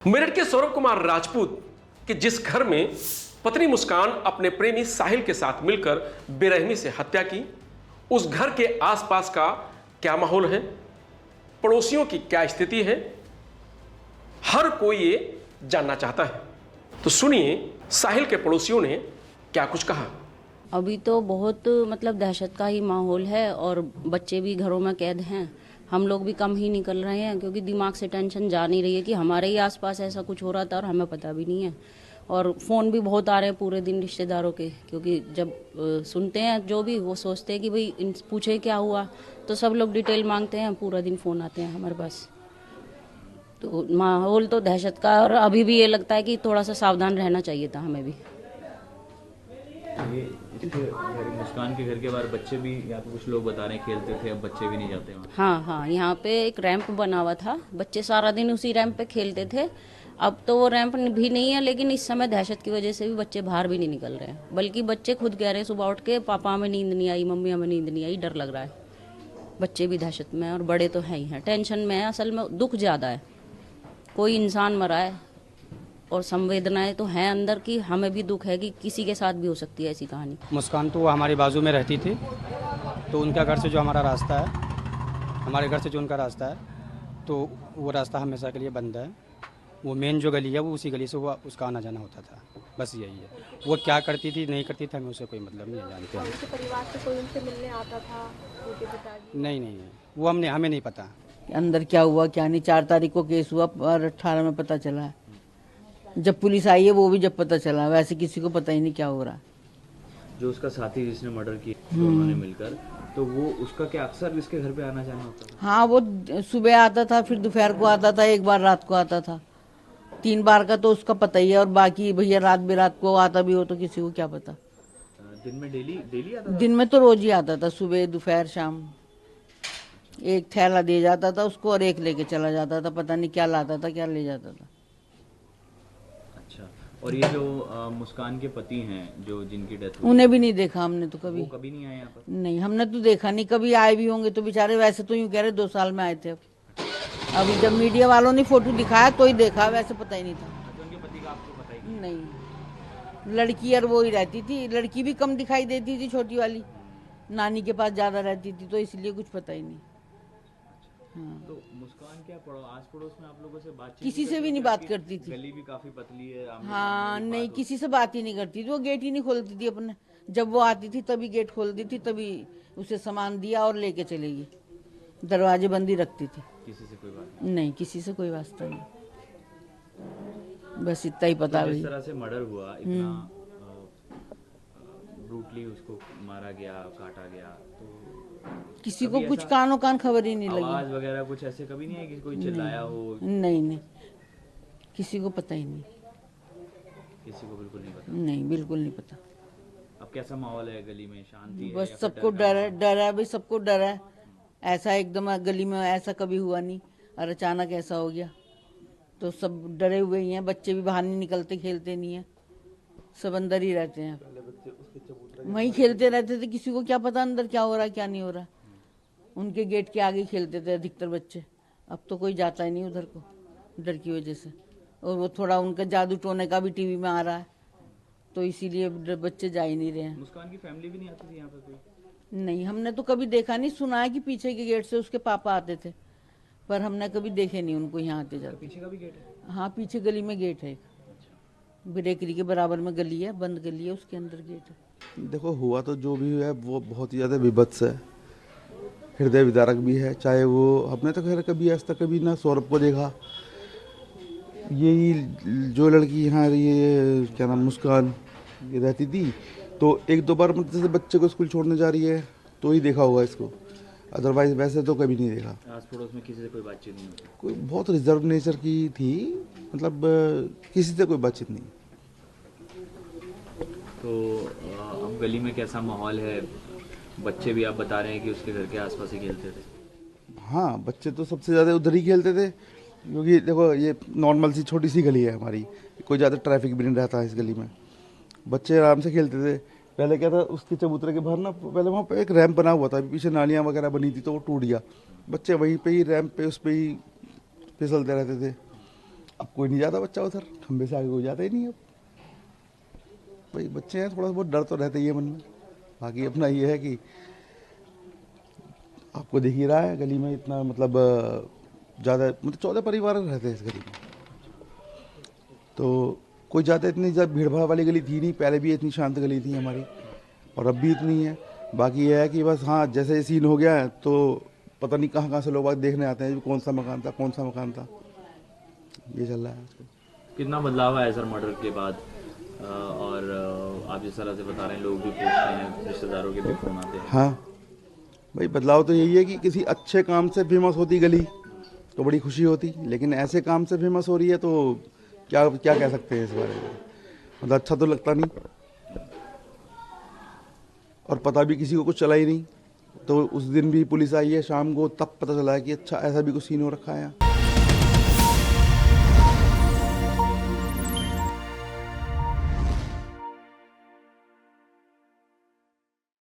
मेरठ के सौरभ कुमार राजपूत के जिस घर में पत्नी मुस्कान अपने प्रेमी साहिल के साथ मिलकर बेरहमी से हत्या की, उस घर के आसपास का क्या माहौल है, पड़ोसियों की क्या स्थिति है, हर कोई ये जानना चाहता है। तो सुनिए साहिल के पड़ोसियों ने क्या कुछ कहा। अभी तो बहुत दहशत का ही माहौल है और बच्चे भी घरों में कैद हैं। हम लोग भी कम ही निकल रहे हैं क्योंकि दिमाग से टेंशन जा नहीं रही है कि हमारे ही आसपास ऐसा कुछ हो रहा था और हमें पता भी नहीं है। और फ़ोन भी बहुत आ रहे हैं पूरे दिन रिश्तेदारों के, क्योंकि जब सुनते हैं जो भी वो सोचते हैं कि भाई पूछे क्या हुआ, तो सब लोग डिटेल मांगते हैं, पूरा दिन फ़ोन आते हैं हमारे पास। तो माहौल तो दहशत का, और अभी भी ये लगता है कि थोड़ा सा सावधान रहना चाहिए था हमें भी। ये मुस्कान के घर के बाहर बच्चे भी, यहाँ पे कुछ लोग बता रहे हैं खेलते थे, अब बच्चे भी नहीं जाते वहाँ। हाँ, यहाँ पे एक रैंप बना हुआ था, बच्चे सारा दिन उसी रैंप पे खेलते थे। अब तो वो रैंप भी नहीं है, लेकिन इस समय दहशत की वजह से भी बच्चे बाहर भी नहीं निकल रहे हैं। बल्कि बच्चे खुद कह रहे हैं सुबह उठ के, पापा हमें नींद नहीं आई, मम्मी हमें नींद नहीं आई, डर लग रहा है। बच्चे भी दहशत में हैं और बड़े तो हैं ही हैं, टेंशन में है। असल में दुख ज़्यादा है, कोई इंसान मरा है और संवेदनाएं तो हैं अंदर की, हमें भी दुख है कि किसी के साथ भी हो सकती है ऐसी कहानी। मुस्कान तो वो हमारे बाजू में रहती थी, तो उनका घर से जो हमारा रास्ता है, हमारे घर से जो उनका रास्ता है, तो वो रास्ता हमेशा के लिए बंद है। वो मेन जो गली है वो उसी गली से वो उसका आना जाना होता था, बस यही है। वो क्या करती थी नहीं करती थी हमें उससे कोई मतलब नहीं जानते हैं। उनके परिवार से कोई उनसे मिलने आता था उनके पिताजी? नहीं, वो हमें नहीं पता अंदर क्या हुआ क्या नहीं। 4 तारीख को केस हुआ और 18 में पता चला है। जब पुलिस आई है वो भी जब पता चला, वैसे किसी को पता ही नहीं क्या हो रहा है। जो उसका साथी जिसने मर्डर किया उन्होंने मिलकर, तो वो उसका क्या अक्सर इसके घर पे आना जाना होता था? हाँ, वो सुबह आता था, फिर दोपहर को आता था, एक बार रात को आता था। 3 बार का तो उसका पता ही है, और बाकी भैया रात बेरात को आता भी हो तो किसी को क्या पता। दिन में डेली आता था? दिन में तो रोज ही आता था, सुबह दोपहर शाम। एक थैला दे जाता था उसको और एक लेके चला जाता था, पता नहीं क्या लाता था क्या ले जाता था। अच्छा, और ये जो मुस्कान के पति हैं जो जिनकी डेथ हुई, उन्हें भी नहीं देखा हमने तो कभी। वो कभी नहीं आए यहाँ पर? नहीं, हमने तो देखा नहीं, कभी आए भी होंगे तो बेचारे, वैसे तो यूँ कह रहे 2 साल में आए थे। अभी जब मीडिया वालों ने फोटो दिखाया तो ही देखा, वैसे पता ही नहीं था। तो उनके पति का आपको पता ही नहीं, लड़की और वो ही रहती थी, लड़की भी कम दिखाई देती थी, छोटी वाली नानी के पास ज्यादा रहती थी, तो इसलिए कुछ पता ही नहीं। हाँ। तो मुस्कान क्या आस पड़ोस में आप लोगों से बातचीत किसी से भी नहीं बात करती थी। गली भी काफी पतली है। हाँ, नहीं, किसी से बात ही नहीं करती थी। वो गेट ही नहीं खोलती थी अपने, जब वो आती थी तभी गेट खोलती थी, तभी उसे सामान दिया और लेके चलेगी। दरवाजे बंद ही रखती थी। किसी से कोई बात नहीं, किसी से कोई वास्ता नहीं, बस इतना ही पता। जिस तरह से मर्डर हुआ, इतना ब्रूटली उसको मारा गया, काटा गया, तो किसी को कुछ कानों कान खबर ही नहीं लगी। आवाज वगैरह कुछ ऐसे कभी नहीं है कि कोई चिल्लाया हो? नहीं, किसी को पता ही नहीं। किसी को बिल्कुल नहीं पता? नहीं, बिल्कुल नहीं पता। अब कैसा माहौल है गली में? शांति है? बस सबको डर है भाई, सबको डर है। ऐसा एकदम गली में ऐसा कभी हुआ नहीं, और अचानक ऐसा हो गया तो सब डरे हुए ही हैं। बच्चे भी बाहर नहीं निकलते, खेलते नहीं है, सब अंदर ही रहते हैं। वहीं खेलते रहते थे, किसी को क्या पता अंदर क्या हो रहा है क्या नहीं हो रहा। उनके गेट के आगे खेलते थे अधिकतर बच्चे। अब तो कोई जाता ही नहीं उधर को, डर की वजह से। और वो थोड़ा उनका जादू टोने का भी टीवी में आ रहा है, तो इसीलिए बच्चे जा ही नहीं रहे हैं। मुस्कान की फैमिली भी नहीं आती थी यहाँ पे कोई? नहीं, हमने तो कभी देखा नहीं। सुना है कि पीछे के गेट से उसके पापा आते थे, पर हमने कभी देखे नहीं उनको यहाँ आते जाते। पीछे का भी गेट है? हाँ, पीछे गली में गेट है, ब्रेकरी के बराबर में गली है, बंद गली है, उसके अंदर गेट है। देखो, हुआ तो जो भी है वो बहुत ही ज़्यादा विभत्स है, हृदय विदारक भी है। चाहे वो हमने तो खैर कभी आज तक कभी ना सौरभ को देखा। यही जो लड़की यहाँ ये क्या नाम मुस्कान ये रहती थी, तो 1-2 बार मतलब जैसे बच्चे को स्कूल छोड़ने जा रही है तो ही देखा होगा इसको, अदरवाइज वैसे तो कभी नहीं देखा। आस पड़ोस में किसी से कोई बातचीत नहीं होती? कोई बहुत रिजर्व नेचर की थी, मतलब किसी से कोई बातचीत नहीं। तो अब गली में कैसा माहौल है? बच्चे भी आप बता रहे हैं कि उसके घर के आसपास ही खेलते थे? हाँ, बच्चे तो सबसे ज़्यादा उधर ही खेलते थे, क्योंकि देखो ये नॉर्मल सी छोटी सी गली है हमारी, कोई ज़्यादा ट्रैफिक भी नहीं रहता है इस गली में। बच्चे आराम से खेलते थे। पहले क्या था, उसके चबूतरे के बाहर ना पहले वहाँ पे एक रैंप बना हुआ था, पीछे नालियाँ वगैरह बनी थी, तो वो टूट गया। बच्चे वहीं पे ही रैंप पे उस पर ही फिसलते रहते थे। अब कोई नहीं जाता बच्चा उधर, खंबे से आगे कोई जाता ही नहीं अब। भाई बच्चे हैं, थोड़ा बहुत डर तो रहता ही है मन में। बाकी अपना ये है कि आपको दिख ही रहा है गली में इतना मतलब ज़्यादा मतलब 14 परिवार रहते हैं इस गली में, तो कोई ज़्यादा इतनी ज़्यादा भीड़ भाड़ वाली गली थी नहीं, पहले भी इतनी शांत गली थी हमारी और अब भी इतनी है। बाकी यह है कि बस हाँ, जैसे ये सीन हो गया है तो पता नहीं कहाँ कहाँ से लोग देखने आते हैं कौन सा मकान था, कौन सा मकान था, ये चल रहा है आजकल। कितना बदलाव आया सर मर्डर के बाद? और आप जिस तरह से बता रहे हैं, लोग भी पूछते हैं, रिश्तेदारों के भी फोन आते हैं। हाँ भाई, बदलाव तो यही है कि किसी अच्छे काम से फेमस होती गली तो बड़ी खुशी होती, लेकिन ऐसे काम से फेमस हो रही है तो क्या क्या कह सकते हैं इस बारे में, मतलब अच्छा तो लगता नहीं। और पता भी किसी को कुछ चला ही नहीं, तो उस दिन भी पुलिस आई है शाम को, तब पता चला है कि अच्छा ऐसा भी कुछ सीन हो रखा है यहाँ।